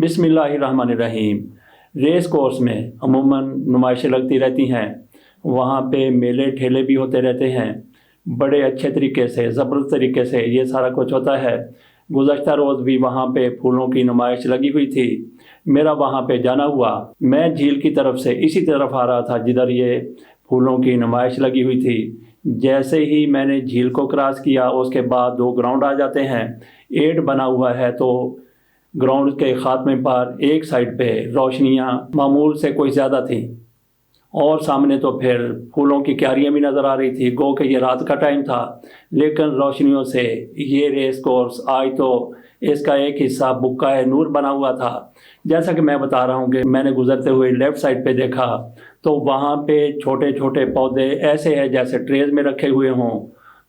बिस्मिल्लाहिर्रहमानिर्रहीम। Race course में अमूमन नुमाइशें लगती रहती हैं, वहाँ पे मेले ठेले भी होते रहते हैं। बड़े अच्छे तरीके से, ज़बरदस्त तरीके से ये सारा कुछ होता है। गुज़श्ता रोज़ भी वहाँ पे फूलों की नुमाइश लगी हुई थी, मेरा वहाँ पे जाना हुआ। मैं झील की तरफ से इसी तरफ आ रहा था जिधर ये फूलों की नुमाइश लगी हुई थी। जैसे ही मैंने झील को क्रॉस किया, उसके बाद दो ग्राउंड आ जाते हैं। एड बना हुआ है, तो ग्राउंड के ख़ात्मे पर एक साइड पे रोशनियाँ मामूल से कोई ज़्यादा थी और सामने तो फिर फूलों की क्यारियाँ भी नज़र आ रही थी। गो कि ये रात का टाइम था, लेकिन रोशनियों से ये रेस कोर्स आज तो इसका एक हिस्सा बुक्का नूर बना हुआ था। जैसा कि मैं बता रहा हूँ कि मैंने गुजरते हुए लेफ़्ट साइड पे देखा तो वहाँ पे छोटे छोटे पौधे ऐसे हैं जैसे ट्रेज में रखे हुए हों।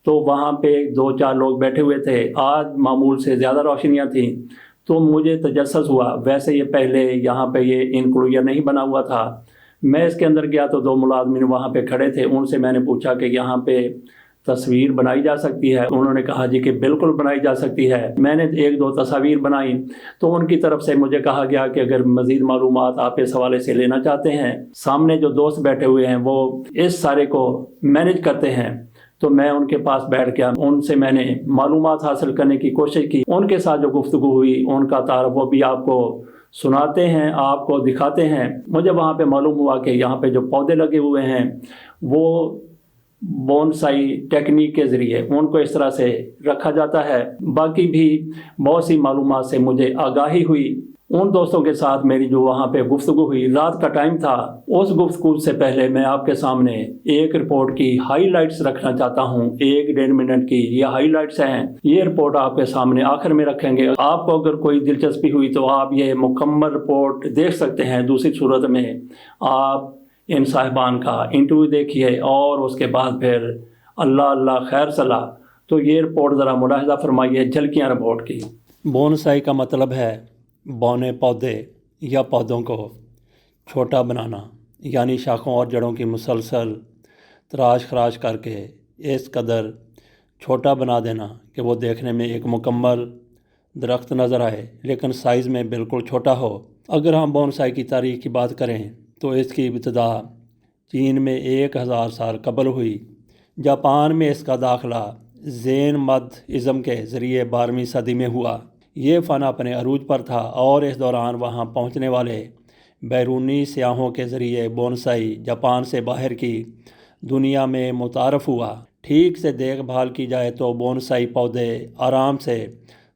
तो वहाँ पे दो चार लोग बैठे हुए थे। आज मामूल से ज़्यादा रोशनियाँ थीं, तो मुझे तजस्सुस हुआ। वैसे ये पहले यहाँ पे ये इंक्लूजर नहीं बना हुआ था। मैं इसके अंदर गया तो दो मुलाजमिन वहाँ पे खड़े थे। उनसे मैंने पूछा कि यहाँ पे तस्वीर बनाई जा सकती है? उन्होंने कहा जी कि बिल्कुल बनाई जा सकती है। मैंने एक दो तस्वीर बनाई तो उनकी तरफ से मुझे कहा गया कि अगर मज़ीद मालूमात आप इस हवाले से लेना चाहते हैं, सामने जो दोस्त बैठे हुए हैं वो इस सारे को मैनेज करते हैं। तो मैं उनके पास बैठ गया, उनसे मैंने मालूमात हासिल करने की कोशिश की। उनके साथ जो गुफ्तगू हुई, उनका तारफ़ वो भी आपको सुनाते हैं, आपको दिखाते हैं। मुझे वहाँ पे मालूम हुआ कि यहाँ पे जो पौधे लगे हुए हैं वो बोनसाई टेक्निक के ज़रिए उनको इस तरह से रखा जाता है। बाकी भी बहुत सी मालूमात से मुझे आगाही हुई। उन दोस्तों के साथ मेरी जो वहाँ पे गुफ्तगू हुई, रात का टाइम था। उस गुफ्तगू से पहले मैं आपके सामने एक रिपोर्ट की हाइलाइट्स रखना चाहता हूँ। 1-1.5 मिनट की ये हाइलाइट्स हैं। ये रिपोर्ट आपके सामने आखिर में रखेंगे। आपको अगर कोई दिलचस्पी हुई तो आप ये मुकम्मल रिपोर्ट देख सकते हैं। दूसरी सूरत में आप इन साहिबान का इंटरव्यू देखिए और उसके बाद फिर अल्लाह अल्लाह खैर सलाह। तो ये रिपोर्ट ज़रा मुलाहिज़ा फरमाइए झलकियाँ रिपोर्ट की। बोनसाई का मतलब है बौने पौधे या पौधों को छोटा बनाना, यानी शाखों और जड़ों की मुसलसल तराश खराश करके इस कदर छोटा बना देना कि वो देखने में एक मुकम्मल दरख्त नज़र आए लेकिन साइज़ में बिल्कुल छोटा हो। अगर हम बोनसाई की तारीख़ की बात करें तो इसकी इब्तिदा चीन में 1000 साल कबल हुई। जापान में इसका दाखिला ज़ेन मद इज़म के ज़रिए 12वीं सदी में हुआ। ये फ़न अपने अरूज पर था और इस दौरान वहाँ पहुँचने वाले बैरूनी सियाहों के ज़रिए बोनसाई जापान से बाहर की दुनिया में मुतारफ़ हुआ। ठीक से देखभाल की जाए तो बोनसाई पौधे आराम से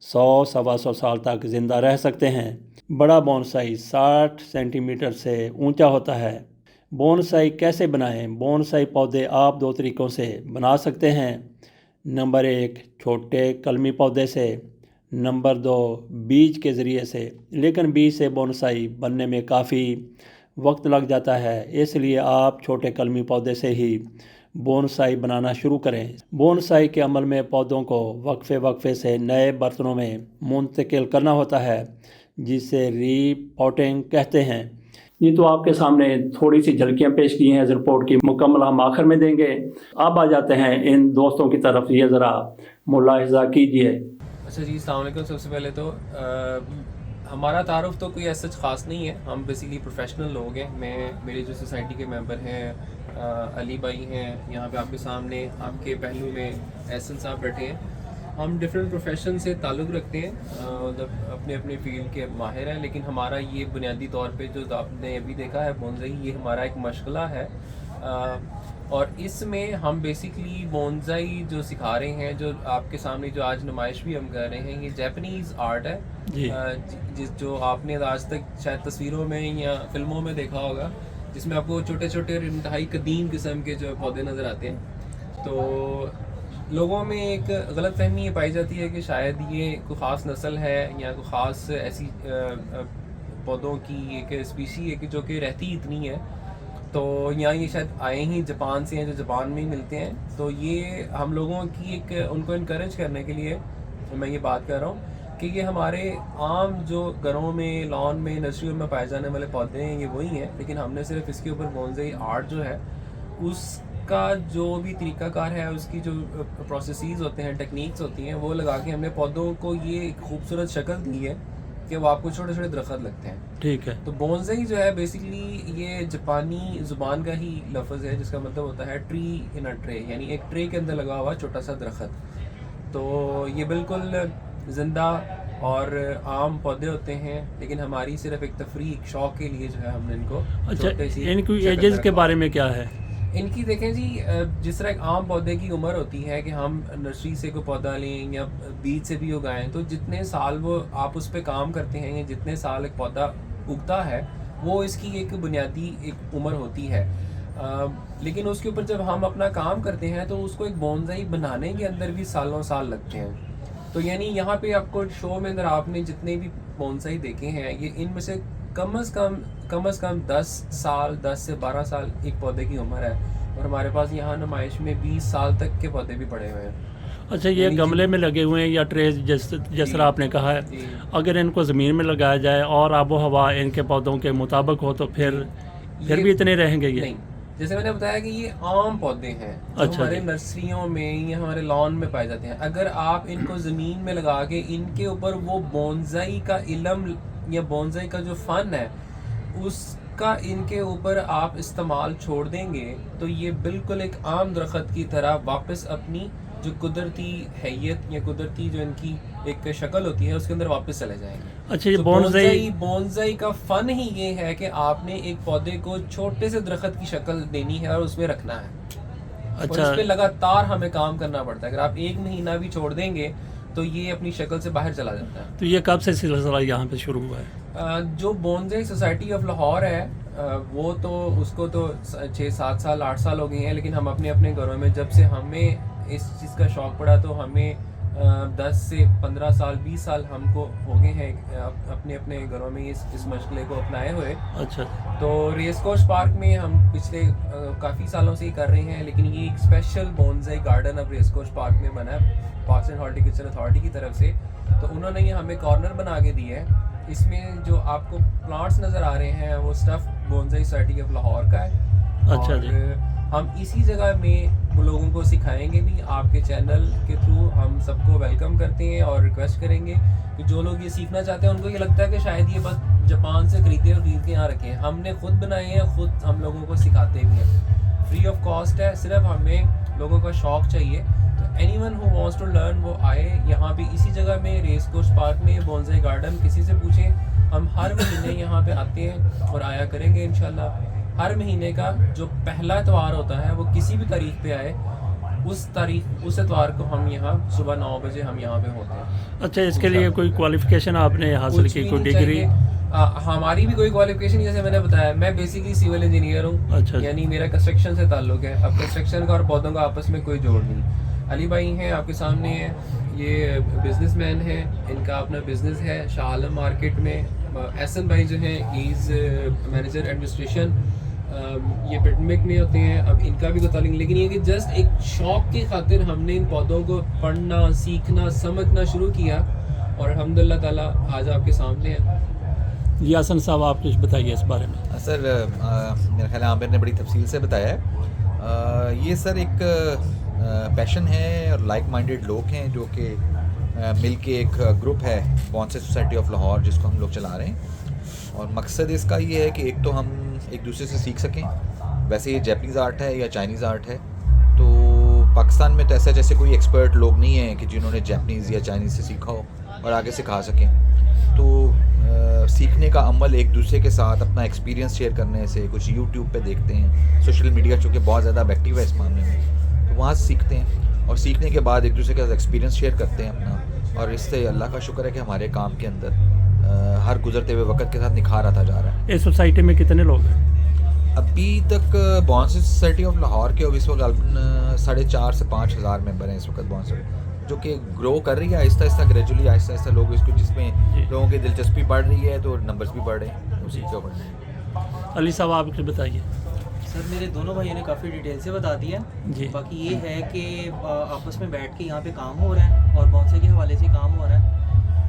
100-125 साल तक ज़िंदा रह सकते हैं। बड़ा बोनसाई 60 सेंटीमीटर से ऊंचा होता है। बोनसाई कैसे बनाएं? बोनसाई पौधे आप दो तरीक़ों से बना सकते हैं। नंबर 1 छोटे कलमी पौधे से, नंबर 2 बीज के ज़रिए से। लेकिन बीज से बोनसाई बनने में काफ़ी वक्त लग जाता है, इसलिए आप छोटे कलमी पौधे से ही बोनसाई बनाना शुरू करें। बोनसाई के अमल में पौधों को वक्फे वक्फे से नए बर्तनों में मुंतकिल करना होता है, जिसे रीपॉटिंग कहते हैं। ये तो आपके सामने थोड़ी सी झलकियाँ पेश की हैं इस रिपोर्ट की, मुकम्मल हम आखिर में देंगे। अब आ जाते हैं इन दोस्तों की तरफ, ये ज़रा मुलाहिज़ा कीजिए। अच्छा जी, अस्सलाम वालेकुम। सबसे पहले तो हमारा तारुफ तो कोई ऐसा ख़ास नहीं है, हम बेसिकली प्रोफेशनल लोग हैं। मेरे जो सोसाइटी के मेंबर हैं अली भाई हैं, यहाँ पे आपके सामने आपके पहलू में एहसन साहब बैठे हैं। हम डिफरेंट प्रोफेशन से ताल्लुक़ रखते हैं, मतलब अपने अपने फील्ड के माहिर हैं। लेकिन हमारा ये बुनियादी तौर पे जो आपने अभी देखा है बोनसाई, ये हमारा एक मशगला है और इसमें हम बेसिकली बोनसाई जो सिखा रहे हैं, जो आपके सामने जो आज नुमाइश भी हम कर रहे हैं, ये जापानीज़ आर्ट है जो आपने आज तक शायद तस्वीरों में या फिल्मों में देखा होगा, जिसमें आपको छोटे छोटे और इंतहाई कदीम किस्म के जो पौधे नज़र आते हैं। तो लोगों में एक गलत फहमी ये पाई जाती है कि शायद ये कोई ख़ास नस्ल है या कोई ख़ास ऐसी पौधों की एक स्पीशी है कि जो कि रहती इतनी है। तो यहाँ ये शायद आए ही जापान से हैं, जो जापान में ही मिलते हैं। तो ये हम लोगों की एक उनको इनकरेज करने के लिए मैं ये बात कर रहा हूँ कि ये हमारे आम जो घरों में, लॉन में, नर्सरियों में पाए जाने वाले पौधे हैं, ये वही हैं। लेकिन हमने सिर्फ इसके ऊपर बोनसाई आर्ट जो है उसका जो भी तरीक़ाकार है, उसकी जो प्रोसेसेस होते हैं, टेक्निक्स होती हैं, वो लगा के हमने पौधों को ये खूबसूरत शक्ल दी है کہ وہ آپ کو چھوٹے چھوٹے درخت لگتے ہیں. ٹھیک ہے. تو بونزائی جو ہے بیسیکلی یہ جاپانی زبان کا ہی لفظ ہے جس کا مطلب ہوتا ہے ٹری ان اے ٹرے، یعنی ایک ٹرے کے اندر لگا ہوا چھوٹا سا درخت. تو یہ بالکل زندہ اور عام پودے ہوتے ہیں، لیکن ہماری صرف ایک تفریح ایک شوق کے لیے جو ہے ہم نے ان کو چھوٹے سی ان کی ایجز کے بارے میں کیا ہے؟ ان کی دیکھیں جی، جس طرح ایک عام پودے کی عمر ہوتی ہے کہ ہم نرسری سے کوئی پودا لیں یا بیج سے بھی اگائیں، تو جتنے سال وہ آپ اس پہ کام کرتے ہیں یا جتنے سال ایک پودا اگتا ہے وہ اس کی ایک بنیادی ایک عمر ہوتی ہے. لیکن اس کے اوپر جب ہم اپنا کام کرتے ہیں تو اس کو ایک بونزائی بنانے کے اندر بھی سالوں سال لگتے ہیں. تو یعنی یہاں پہ آپ کو شو میں اندر آپ نے جتنے بھی بونسائی دیکھے ہیں یہ ان میں سے کم از کم 10 سال 10 سے 12 سال ایک پودے کی عمر ہے، اور ہمارے پاس یہاں نمائش میں 20 سال تک کے پودے بھی پڑے ہوئے ہیں. اچھا، یہ گملے میں لگے ہوئے ہیں یا ٹریز جس طرح آپ نے کہا ہے، اگر ان کو زمین میں لگایا جائے اور آب و ہوا ان کے پودوں کے مطابق ہو تو پھر بھی اتنے رہیں گے؟ یہ نہیں، جیسے میں نے بتایا کہ یہ عام پودے ہیں جو ہمارے نرسریوں میں یا ہمارے لان میں پائے جاتے ہیں. اگر آپ ان کو زمین میں لگا کے ان کے اوپر وہ بونزائی کا علم یا بونزائی کا جو فن ہے اس کا ان کے اوپر آپ استعمال چھوڑ دیں گے تو یہ بالکل ایک عام درخت کی طرح واپس اپنی جو قدرتی حیت یا قدرتی جو ان کی ایک شکل ہوتی ہے اس کے اندر واپس چلے جائیں گے. اچھا، یہ بونزائی کا فن ہی یہ ہے کہ آپ نے ایک پودے کو چھوٹے سے درخت کی شکل دینی ہے اور اس میں رکھنا ہے. اچھا، اور اس پہ لگاتار ہمیں کام کرنا پڑتا ہے. اگر آپ ایک مہینہ بھی چھوڑ دیں گے تو یہ اپنی شکل سے باہر چلا جاتا ہے. تو یہ کب سے سلسلہ یہاں پہ شروع ہوا ہے؟ جو بونزائی سوسائٹی آف لاہور ہے وہ تو اس کو تو 6-7 سال 8 سال ہو گئے ہیں، لیکن ہم اپنے گھروں میں جب سے ہمیں اس چیز کا شوق پڑا تو ہمیں 10 سے 15 سال 20 سال ہم کو ہو گئے ہیں اپنے گھروں میں اس مشغلے کو اپنائے ہوئے. اچھا، تو ریس کورس پارک میں ہم پچھلے کافی سالوں سے ہی کر رہے ہیں، لیکن یہ ایک اسپیشل بونزائی گارڈن اب ریس کورس پارک میں بنا ہے پارکس اینڈ ہارٹیکلچر اتھارٹی کی طرف سے. تو انہوں نے یہ ہمیں کارنر بنا کے دی ہے. اس میں جو آپ کو پلانٹس نظر آ رہے ہیں وہ اسٹف بونزائی سوسائٹی آف لاہور کا ہے. اچھا جی، ہم اسی جگہ میں لوگوں کو سکھائیں گے بھی. آپ کے چینل کے تھرو ہم سب کو ویلکم کرتے ہیں اور ریکویسٹ کریں گے کہ جو لوگ یہ سیکھنا چاہتے ہیں ان کو یہ لگتا ہے کہ شاید یہ بس جاپان سے خرید کے یہاں رکھیں. ہم نے خود بنائے ہیں، خود ہم لوگوں کو سکھاتے بھی ہیں. فری آف کاسٹ ہے، صرف ہمیں لوگوں کا شوق چاہیے. تو any one who wants to learn وہ آئے یہاں پہ اسی جگہ میں ریس کورس پارک میں بونزائی گارڈن. کسی سے پوچھیں، ہم ہر مہینے یہاں پہ آتے ہیں اور آیا کریں گے انشاءاللہ. ہر مہینے کا جو پہلا اتوار ہوتا ہے وہ کسی بھی تاریخ پہ آئے، اس اتوار کو ہم یہاں صبح 9 بجے ہم یہاں پہ ہوتے ہیں. اچھا، اس کے لیے کوئی کوالیفیکیشن آپ نے حاصل کی، کوئی ڈگری؟ ہماری بھی کوئی کوالیفیکیشن، جیسے میں نے بتایا میں بیسیکلی سول انجینئر ہوں. اچھا، یعنی میرا کنسٹرکشن سے تعلق ہے. اب کنسٹرکشن کا اور پودوں کا آپس میں کوئی جوڑ نہیں. علی بھائی ہیں آپ کے سامنے ہیں، یہ بزنس مین ہیں، ان کا اپنا بزنس ہے شاہ عالم مارکیٹ میں. احسن بھائی جو ہیں ایز مینیجر ایڈمنسٹریشن، یہ پیٹمک میں ہوتے ہیں. اب ان کا بھی کوئی تعلق، لیکن یہ کہ جسٹ ایک شوق کی خاطر ہم نے ان پودوں کو پڑھنا سیکھنا سمجھنا شروع کیا اور الحمدللہ تعالیٰ آج آپ کے سامنے ہیں. جی حسن صاحب، آپ کچھ بتائیے اس بارے میں. سر میرا خیال ہے عامر نے بڑی تفصیل سے بتایا ہے. یہ سر ایک پیشن ہے اور لائک مائنڈیڈ لوگ ہیں جو کہ مل کے ایک گروپ ہے بونزائی سوسائٹی آف لاہور جس کو ہم لوگ چلا رہے ہیں. اور مقصد اس کا یہ ہے کہ ایک تو ہم ایک دوسرے سے سیکھ سکیں. ویسے یہ جیپنیز آرٹ ہے یا چائنیز آرٹ ہے، تو پاکستان میں تو ایسا جیسے کوئی ایکسپرٹ لوگ نہیں ہیں کہ جنہوں نے جیپنیز یا چائنیز سے سیکھا ہو اور آگے سکھا سکیں. تو سیکھنے کا عمل ایک دوسرے کے ساتھ اپنا ایکسپیرینس شیئر کرنے سے، کچھ یوٹیوب پہ دیکھتے ہیں، سوشل میڈیا چونکہ بہت زیادہ ایکٹیو ہے اس معاملے میں، تو وہاں سے سیکھتے ہیں اور سیکھنے کے بعد ایک دوسرے کے ساتھ ایکسپیرینس شیئر کرتے ہیں اپنا. اور اس سے اللہ کا شکر ہے کہ ہمارے کام کے اندر ہر گزرتے ہوئے وقت کے ساتھ نکھار آتا جا رہا ہے. اس سوسائٹی میں کتنے لوگ ہیں ابھی تک؟ بونزائی سوسائٹی آف لاہور کے اس وقت 4,500 سے 5,000 ممبر ہیں اس وقت بونزائی، جو کہ گرو کر رہی ہے آہستہ آہستہ گریجولی. آہستہ آہستہ لوگ اس کو، جس میں لوگوں کی دلچسپی بڑھ رہی ہے تو نمبرز بھی بڑھ رہے ہیں، اسی کو بڑھ رہے ہیں. علی صاحب، آپ کچھ بتائیے. سر میرے دونوں بھائیوں نے کافی ڈیٹیل سے بتا دیا. جی، باقی یہ ہے کہ آپس میں بیٹھ کے یہاں پہ کام ہو رہا ہے اور بونزائی کے حوالے سے کام ہو رہا ہے.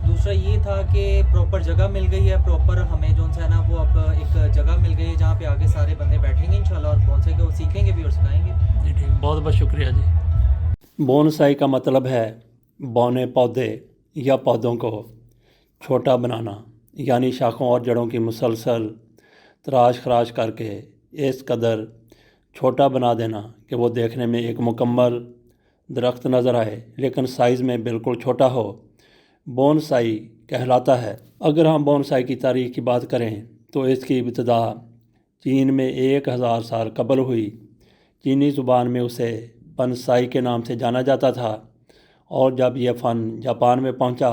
دوسرا یہ تھا کہ پراپر جگہ مل گئی ہے، پراپر ہمیں جو ہے نا وہ اب ایک جگہ مل گئی ہے جہاں پہ آگے سارے بندے بیٹھیں گے انشاءاللہ اور بونزائی کو سیکھیں گے بھی اور سکھائیں گے. جی ٹھیک، بہت بہت شکریہ جی. بونسائی کا مطلب ہے بونے پودے یا پودوں کو چھوٹا بنانا. यानी शाखों और जड़ों की मुसलसल तराश खराश करके इस कदर छोटा बना देना कि वो देखने में एक मुकम्मल दरख्त नज़र आए लेकिन साइज़ में बिल्कुल छोटा हो, बोनसाई कहलाता है। अगर हम बोनसाई की तारीख़ की बात करें तो इसकी इब्तिदा चीन में 1000 साल कबल हुई। चीनी ज़ुबान में उसे बनसाई के नाम से जाना जाता था और जब यह फ़न जापान में पहुंचा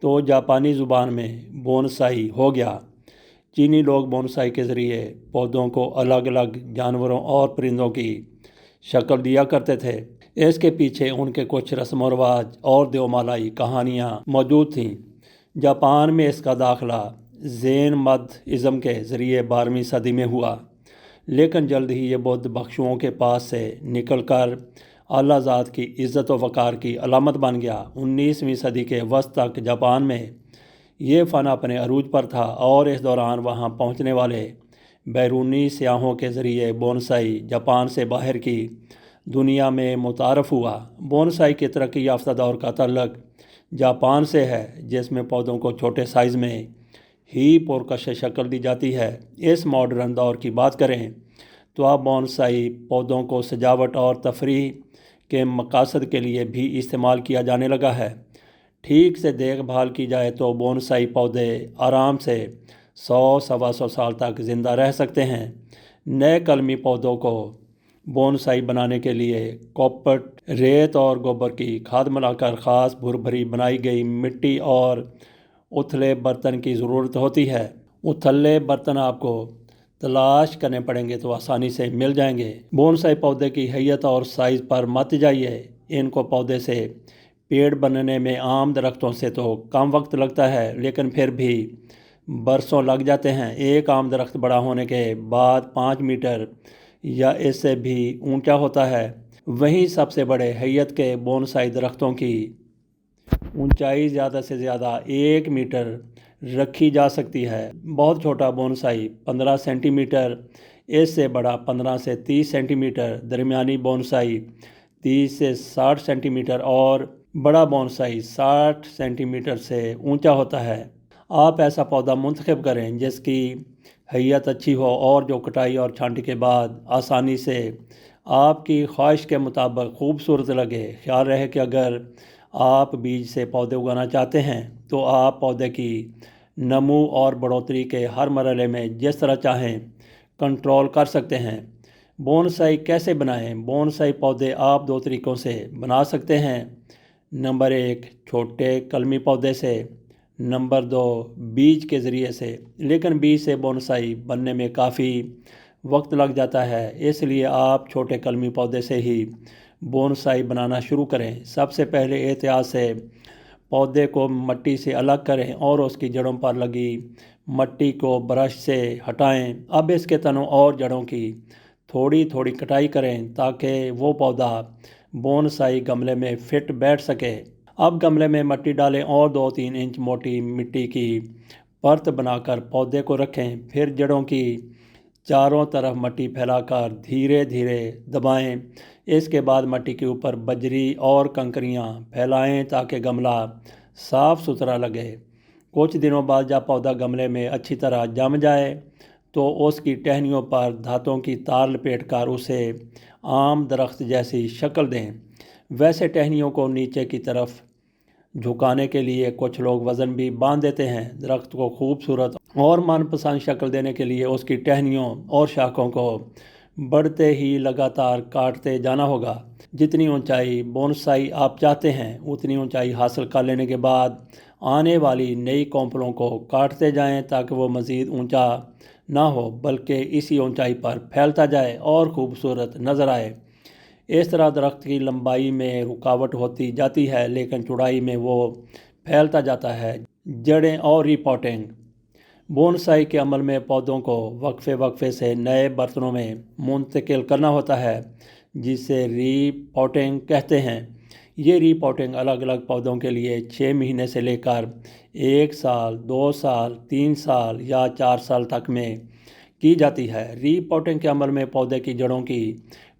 तो जापानी ज़ुबान में बोनसाई हो गया। चीनी लोग बोनसाई के ज़रिए पौधों को अलग अलग जानवरों और परिंदों की शक्ल दिया करते थे। इसके पीछे उनके कुछ रस्म व रवाज और देवमालाई कहानियाँ मौजूद थीं। जापान में इसका दाखिला ज़ेन मत इज़म के ज़रिए 12वीं सदी में हुआ, लेकिन जल्द ही ये बौद्ध भिक्षुओं के पास से निकलकर आला ज़ात की इज़्ज़त व वक़ार की अलामत बन गया। 19वीं सदी के वस्त तक जापान में ये फ़न अपने अरूज पर था और इस दौरान वहाँ पहुँचने वाले बैरूनी सयाहों के ज़रिए बोनसाई जापान से बाहर की दुनिया में मुतारफ़ हुआ। बोनसाई के तरक्की याफ्ता दौर का तल्लुक़ जापान से है, जिसमें पौधों को छोटे साइज़ में ही पुरकश शक्ल दी जाती है। इस मॉडर्न दौर की बात करें तो अब बोनसाई पौधों को सजावट और तफरीह के मकासद के लिए भी इस्तेमाल किया जाने लगा है। ठीक से देखभाल की जाए तो बोनसाई पौधे आराम से 100-125 साल तक ज़िंदा रह सकते हैं। नए कलमी पौधों को बोनसाई बनाने के लिए कॉपर, रेत और गोबर की खाद मिलाकर ख़ास भुरभरी बनाई गई मिट्टी और उथले बर्तन की ज़रूरत होती है। उथले बर्तन आपको तलाश करने पड़ेंगे तो आसानी से मिल जाएंगे। बोनसाई पौधे की हैयत और साइज़ पर मत जाइए। इनको पौधे से पेड़ बनने में आम दरख्तों से तो कम वक्त लगता है, लेकिन फिर भी बरसों लग जाते हैं। एक आम दरख्त बड़ा होने के बाद 5 मीटर या इससे भी ऊंचा होता है। वहीं सबसे बड़े हैयत के बोनसाई दरख्तों की ऊंचाई ज़्यादा से ज़्यादा 1 मीटर रखी जा सकती है। बहुत छोटा बोनसाई 15 सेंटीमीटर, इससे बड़ा 15 से 30 सेंटीमीटर, दरमियानी बोनसाई 30 से 60 सेंटीमीटर और बड़ा बोनसाई 60 सेंटीमीटर से ऊंचा होता है। आप ऐसा पौधा मुंतखब करें जिसकी हैयत अच्छी हो और जो कटाई और छांटी के बाद आसानी से आपकी ख्वाहिश के मुताबिक खूबसूरत लगे। ख्याल रहे कि अगर आप बीज से पौधे उगाना चाहते हैं तो आप पौधे की नमू और बढ़ोतरी के हर मरहले में जिस तरह चाहें कंट्रोल कर सकते हैं। बोनसाई कैसे बनाएं? बोनसाई पौधे आप 2 तरीक़ों से बना सकते हैं। नंबर 1 छोटे कलमी पौधे से, नंबर 2 बीज के ज़रिए से। लेकिन बीज से बोनसाई बनने में काफ़ी वक्त लग जाता है, इसलिए आप छोटे कलमी पौधे से ही बोनसाई बनाना शुरू करें। सबसे पहले एहतियात से पौधे को मिट्टी से अलग करें और उसकी जड़ों पर लगी मिट्टी को ब्रश से हटाएं। अब इसके तनों और जड़ों की थोड़ी थोड़ी कटाई करें ताकि वो पौधा बोनसाई गमले में फिट बैठ सके। अब गमले में मिट्टी डालें और 2-3 इंच मोटी मिट्टी की परत बनाकर पौधे को रखें। फिर जड़ों की चारों तरफ मिट्टी फैलाकर धीरे धीरे दबाएं। इसके बाद मिट्टी के ऊपर बजरी और कंकरियाँ फैलाएं ताकि गमला साफ़ सुथरा लगे। कुछ दिनों बाद जब पौधा गमले में अच्छी तरह जम जाए तो उसकी टहनियों पर धातों की तार लपेटकर उसे आम दरख्त जैसी शक्ल दें। वैसे टहनियों को नीचे की तरफ झुकाने के लिए कुछ लोग वज़न भी बांध देते हैं। दरख्त को खूबसूरत और मनपसंद शक्ल देने के लिए उसकी टहनियों और शाखों को बढ़ते ही लगातार काटते जाना होगा। जितनी ऊंचाई बोनसाई आप चाहते हैं उतनी ऊंचाई हासिल कर लेने के बाद आने वाली नई कोंपलों को काटते जाएं ताकि वो मज़ीद ऊंचा ना हो बल्कि इसी ऊंचाई पर फैलता जाए और खूबसूरत नज़र आए। इस तरह दरख्त की लंबाई में रुकावट होती जाती है लेकिन चौड़ाई में वो फैलता जाता है। जड़ें और रीपॉटिंग। बोनसाई के अमल में पौधों को वक्फे वक्फे से नए बर्तनों में मुंतकिल करना होता है जिसे रीपॉटिंग कहते हैं। ये रीपॉटिंग अलग अलग पौधों के लिए 6 महीने से लेकर 1 साल, 2 साल, 3 साल या 4 साल तक में की जाती है। रीपॉटिंग के अमल में पौधे की जड़ों की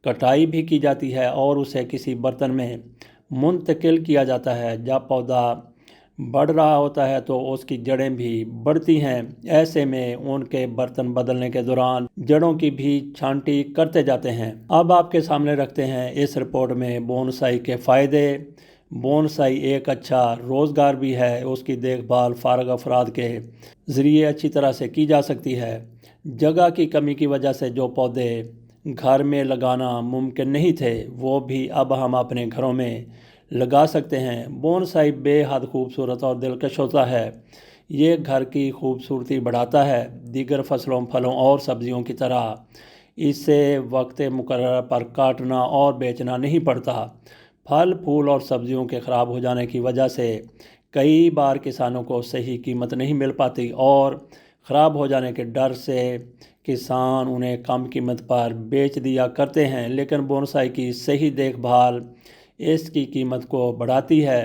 कटाई भी की जाती है और उसे किसी बर्तन में मुंतकिल किया जाता है। जब पौधा बढ़ रहा होता है तो उसकी जड़ें भी बढ़ती हैं। ऐसे में उनके बर्तन बदलने के दौरान जड़ों की भी छांटी करते जाते हैं। अब आपके सामने रखते हैं इस रिपोर्ट में बोनसाई के फ़ायदे। बोनसाई एक अच्छा रोज़गार भी है। उसकी देखभाल फारग अफराद के ज़रिए अच्छी तरह से की जा सकती है। जगह की कमी की वजह से जो पौधे घर में लगाना मुमकिन नहीं थे वो भी अब हम अपने घरों में लगा सकते हैं। बोनसाई बेहद खूबसूरत और दिलकश होता है। ये घर की खूबसूरती बढ़ाता है। दीगर फसलों, फलों और सब्जियों की तरह इसे वक्त मुकर्रर पर काटना और बेचना नहीं पड़ता। फल, फूल और सब्जियों के ख़राब हो जाने की वजह से कई बार किसानों को सही कीमत नहीं मिल पाती और ख़राब हो जाने के डर से किसान उन्हें कम कीमत पर बेच दिया करते हैं। लेकिन बोनसाई की सही देखभाल इसकी कीमत को बढ़ाती है।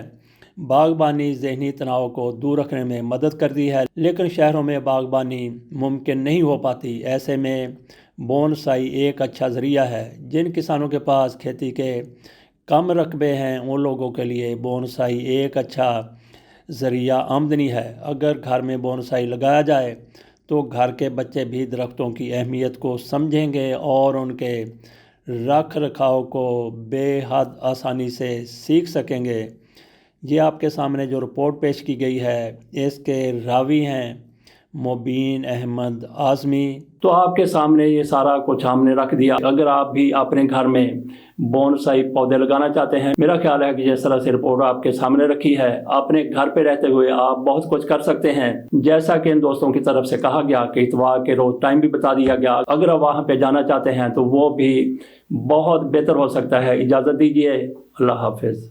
बागबानी ज़हनी तनाव को दूर रखने में मदद करती है, लेकिन शहरों में बागबानी मुमकिन नहीं हो पाती। ऐसे में बोनसाई एक अच्छा ज़रिया है। जिन किसानों के पास खेती के कम रकबे हैं उन लोगों के लिए बोनसाई एक अच्छा ज़रिया आमदनी है। अगर घर में बोनसाई लगाया जाए तो घर के बच्चे भी दरख्तों की अहमियत को समझेंगे और उनके रख रखाव को बेहद आसानी से सीख सकेंगे। ये आपके सामने जो रिपोर्ट पेश की गई है इसके रावी हैं मुबीन अहमद आज़मी। तो आपके सामने ये सारा कुछ हमने रख दिया। अगर आप भी अपने घर में बोनसाई पौधे लगाना चाहते हैं, मेरा ख्याल है कि जिस तरह से रिपोर्ट आपके सामने रखी है, अपने घर पे रहते हुए आप बहुत कुछ कर सकते हैं। जैसा कि इन दोस्तों की तरफ से कहा गया कि इतवार के रोज टाइम भी बता दिया गया। अगर आप वहाँ पे जाना चाहते हैं तो वो भी बहुत बेहतर हो सकता है। इजाज़त दीजिए, अल्लाह हाफिज़।